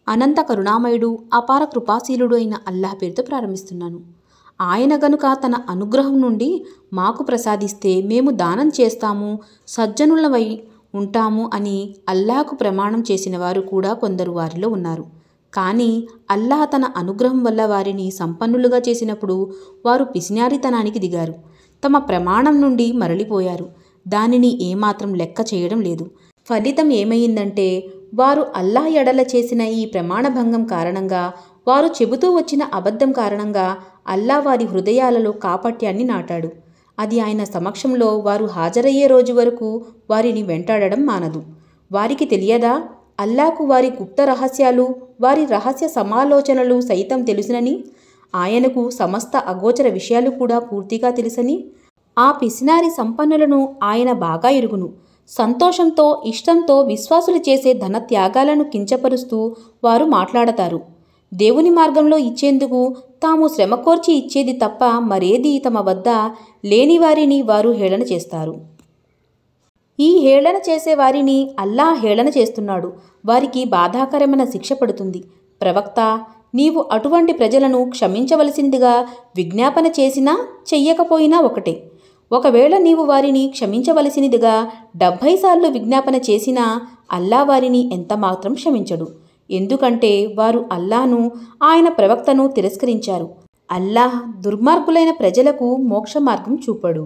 అనంత కరుణామయుడు, అపార కృపాశీలుడు అయిన అల్లాహ్ పేరుతో ప్రారంభిస్తున్నాను. ఆయన గనుక తన అనుగ్రహం నుండి మాకు ప్రసాదిస్తే మేము దానం చేస్తాము, సజ్జనులవై ఉంటాము అని అల్లాహకు ప్రమాణం చేసిన వారు కూడా కొందరు వారిలో ఉన్నారు. కానీ అల్లాహ్ తన అనుగ్రహం వల్ల వారిని సంపన్నులుగా చేసినప్పుడు వారు పిసినారితనానికి దిగారు. తమ ప్రమాణం నుండి మరలిపోయారు. దానిని ఏమాత్రం లెక్క చేయడం లేదు. ఫలితం ఏమైందంటే వారు అల్లాహ్ ఎడల చేసిన ఈ ప్రమాణభంగం కారణంగా, వారు చెబుతూ వచ్చిన అబద్ధం కారణంగా అల్లాహ్ వారి హృదయాలలో కాపట్యాన్ని నాటాడు. అది ఆయన సమక్షంలో వారు హాజరయ్యే రోజు వరకు వారిని వెంటాడడం మానదు. వారికి తెలియదా అల్లాహ్కు వారి గుప్త రహస్యాలు, వారి రహస్య సమాలోచనలు సైతం తెలుసునని, ఆయనకు సమస్త అగోచర విషయాలు కూడా పూర్తిగా తెలుసని? ఆ పిసినారి సంపన్నులను ఆయన బాగా ఎరుగును. సంతోషంతో, ఇష్టంతో విశ్వాసులు చేసే ధన త్యాగాలను కించపరుస్తూ వారు మాట్లాడతారు. దేవుని మార్గంలో ఇచ్చేందుకు తాము శ్రమకోర్చి ఇచ్చేది తప్ప మరేదీ తమ వద్ద లేని వారిని వారు హేళన చేస్తారు. ఈ హేళన చేసే వారిని అల్లాహ్ హేళన చేస్తున్నాడు. వారికి బాధాకరమైన శిక్ష పడుతుంది. ప్రవక్త, నీవు అటువంటి ప్రజలను క్షమించవలసిందిగా విజ్ఞాపన చేసినా చెయ్యకపోయినా ఒకటే. ఒకవేళ నీవు వారిని క్షమించవలసినదిగా 70 సార్లు విజ్ఞాపన చేసినా అల్లాహ్ వారిని ఎంతమాత్రం క్షమించడు. ఎందుకంటే వారు అల్లాహ్ను, ఆయన ప్రవక్తను తిరస్కరించారు. అల్లాహ్ దుర్మార్గులైన ప్రజలకు మోక్ష మార్గం చూపడు.